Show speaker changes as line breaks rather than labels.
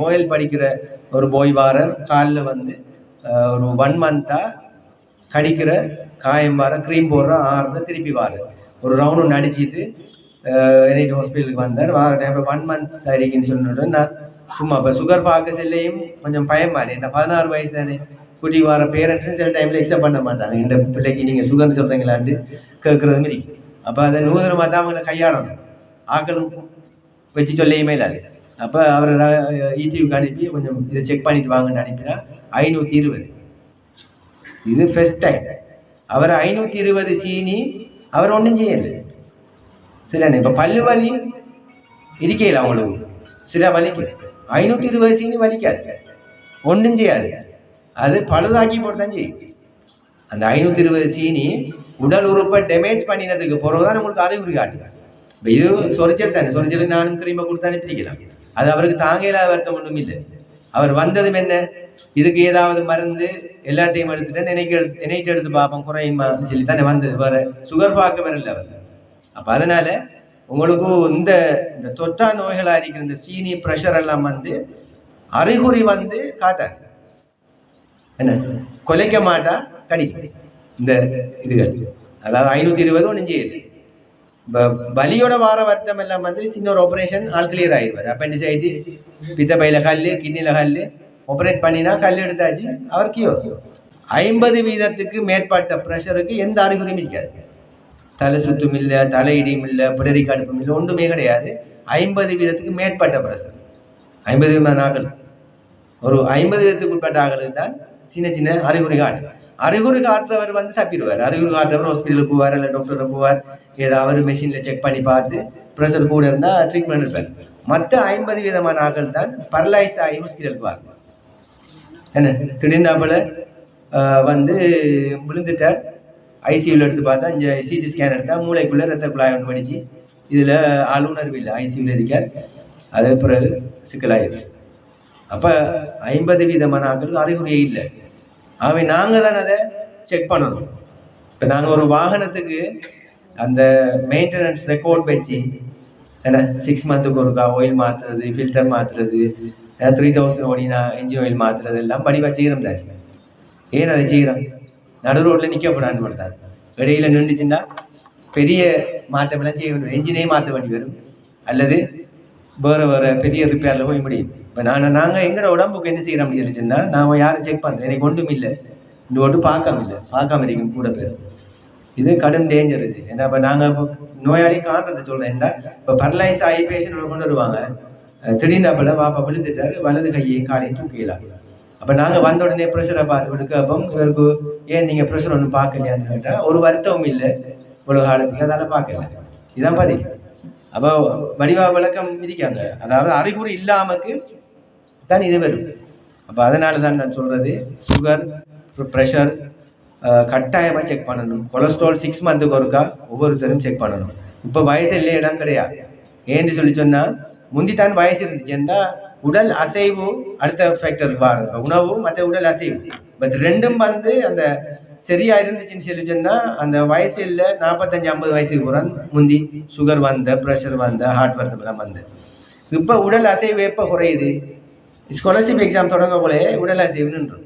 ஓயல் படிக்கிற ஒரு போய் வாரர் காலில் வந்து ஒரு 1 மந்த்தாக கடிக்கிற காயம் வார க்ரீம் போடுற ஆறுல திருப்பி வார ஒரு ரவுண்டு அடிச்சுட்டு என்ஐடி ஹாஸ்பிட்டலுக்கு வந்தார். வார டைமில் 1 மந்த் சரிக்குன்னு சொல்லிட்டு நான் சும்மா இப்போ சுகர் பார்க்க செல்லையும் கொஞ்சம் பயம் மாறி என்ன 16 வயசு தானே குட்டி வர பேரண்ட்ஸும் சில டைமில் எக்ஸப்ட் பண்ண மாட்டாங்க. இந்த பிள்ளைக்கு நீங்கள் சுகர்னு சொல்கிறீங்களான்னு கேட்குறது மாரி. அப்போ அதை நூதனமாக தான் அவங்களை கையாளணும். ஆக்களும் வச்சு சொல்லையுமே இல்லாது. அப்போ அவரை ஈடிவிக்கு அனுப்பி கொஞ்சம் இதை செக் பண்ணிட்டு வாங்கன்னு அனுப்பினா 520. இது ஃபர்ஸ்ட் டைம். அவர் 520 சீனி அவர் ஒன்றும் செய்யலை. சரிண்ணே இப்போ பல்லு வலி இருக்கையில் அவங்களுக்கு சில வலிக்கும் 520 சீனி வலிக்காது, ஒன்றும் செய்யாது. அது பழுதாக்கி போட்டு தான் செய்யும். அந்த 520 சீனி உடல் உறுப்பை டேமேஜ் பண்ணினதுக்கு பிறகு தான் நம்மளுக்கு அறிகுறி காட்டுவேன். இப்போ இது சொரிச்சல் தானே, சொரிச்சலுக்கு நானும் கிரீமை கொடுத்தானே பிரிக்கலாம். அது அவருக்கு தாங்க இல்லாத வருத்தம் ஒன்றும் இல்லை. அவர் வந்ததும் என்ன இதுக்கு ஏதாவது மருந்து எல்லாத்தையும் எடுத்துட்டு என்னைட்டு எடுத்து பார்ப்போம் குறையுமா சொல்லி தானே வந்தது. வேற சுகர் பார்க்க வரல அவர். அப்போ அதனால உங்களுக்கு இந்த தொற்றா நோய்களாக இருக்கிற இந்த சீனி ப்ரெஷர் எல்லாம் வந்து அறிகுறி வந்து காட்டாது. என்ன கொலைக்க மாட்டா கடிக்கும் இந்த இதுகள். அதாவது 520 ஒன்றும் செய்யலை. இப்போ வலியோட வார வருத்தம் எல்லாம் வந்து சின்ன ஒரு ஆப்ரேஷன் ஆல் கிளியர் ஆகிடுவார். அப்பெண்டிசைட்டிஸ், பித்தப்பையில கல், கிட்னியில் கல் ஆப்ரேட் பண்ணினா கல் எடுத்தாச்சு அவர் கியூர். 50% மேற்பட்ட ப்ரெஷருக்கு எந்த அறிகுறியும் இருக்காது. தலை சுத்தும் இல்லை, தலையிடியும் இல்லை, பிடரி கடுப்பும் இல்லை, ஒன்றுமே கிடையாது. 50% மேற்பட்ட ப்ரெஷர் 50 நாட்கள் ஒரு 50% உட்பட்ட ஆகலுக்கு தான் சின்ன சின்ன அறிகுறி காட்டு. அறிகுறி காட்டுறவர் வந்து தப்பிடுவார். அறிகுறி காட்டுறவர் ஹாஸ்பிட்டலுக்கு போவார், இல்லை டாக்டரை போவார். ஏதாவது மெஷினில் செக் பண்ணி பார்த்து ப்ரெஷர் கூட இருந்தால் ட்ரீட்மெண்ட் எடுப்பார். மற்ற 50% ஆட்கள் தான் பரலைஸ் ஆகி ஹாஸ்பிட்டலுக்கு வாங்க. என்ன திடீர்ந்தாப்பில் வந்து விழுந்துட்டார், ஐசியூவில் எடுத்து பார்த்தா இங்கே சிடி ஸ்கேன் எடுத்தால் மூளைக்குள்ளே ரத்த குழாய் ஒன்று படிச்சு இதில் ஆளுணர்வு இல்லை, ஐசியூவில் இருக்கார். அதே பிறகு சிக்கலாயிருக்கு. அப்போ 50% ஆட்களுக்கு அறிகுறியே இல்லை. ஆகவே நாங்கள் தான் அதை செக் பண்ணணும். இப்போ நாங்கள் ஒரு வாகனத்துக்கு அந்த மெயின்டெனன்ஸ் ரெக்கார்ட் வச்சு என்ன 6 மந்த்துக்கு ஒருக்கா ஆயில் மாற்றுறது, ஃபில்டர் மாற்றுறது, 3000 ஓடினா இன்ஜின் ஆயில் மாற்றுறது எல்லாம் படிவாக செய்கிறோம் தான். ஏன் அதை செய்கிறோம்? நடு ரோட்டில் நிற்கப்படான்னு கொடுத்தாங்க. இடையில நின்றுச்சுன்னா பெரிய மாற்றமெல்லாம் செய்ய வேண்டும். என்ஜினே மாற்ற வேண்டி வரும், அல்லது வேறு பெரிய ரிப்பேரில் போய் முடியும். இப்போ நாங்கள் எங்களோட உடம்புக்கு என்ன செய்கிறோம் அப்படின்னு சொல்லிச்சுன்னா, நாம் யாரும் செக் பண்ணுறோம், எனக்கு ஒன்றும் இல்லை, இந்த ஒன்றும் பார்க்காம இருக்கும் கூட பேர். இது கடும் டேஞ்சர் இது. ஏன்னா இப்போ நாங்கள் இப்போ நோயாளி காண்றதை சொல்கிறேன். என்ன இப்போ பரலைஸ் ஆகி பேஷண்ட் கொண்டு வருவாங்க, திடீர்னாப்பில் பாப்பா விழுந்துட்டார், வலது கையை காலையும் தூக்கிடலாம். அப்போ நாங்கள் வந்த உடனே ப்ரெஷரை பார்த்து விடுக்க, அப்போ இவருக்கு ஏன் நீங்கள் ப்ரெஷர் ஒன்றும் பார்க்கலையான்னு கேட்டால் ஒரு வருத்தமும் இல்லை இவ்வளோ காலத்துக்கு, அதால் பார்க்கல. இதுதான் பதில். அப்போ வடிவா விளக்கம் இருக்காங்க. அதாவது அறிகுறி இல்லாமக்கு தான் இது வரும். அப்போ அதனால தான் நான் சொல்கிறது, சுகர் ப்ரெஷர் கட்டாயமாக செக் பண்ணணும். கொலஸ்ட்ரால் 6 மந்த்துக்கு ஒருக்கா ஒவ்வொருத்தரும் செக் பண்ணணும். இப்போ வயசு இல்லை இடம் கிடையாது. ஏன்னு சொல்லி சொன்னால் முந்தித்தான் வயசு இருந்துச்சுன்னா உடல் அசைவு அடுத்த ஃபேக்டருக்கு வரும், உணவு மற்ற உடல் அசைவு. பட் ரெண்டும் வந்து அந்த சரியா இருந்துச்சுன்னு சொல்லி சொன்னால் அந்த வயசு இல்லை 45-50 வயசுக்கு போகிறான் முந்தி சுகர் வந்த, ப்ரெஷர் வந்த, ஹார்ட் வருத்தமெல்லாம் வந்த. இப்போ உடல் அசைவு எப்போ குறையுது? ஸ்காலர்ஷிப் எக்ஸாம் தொடங்க போலே உடல் அசைவு நின்றும்.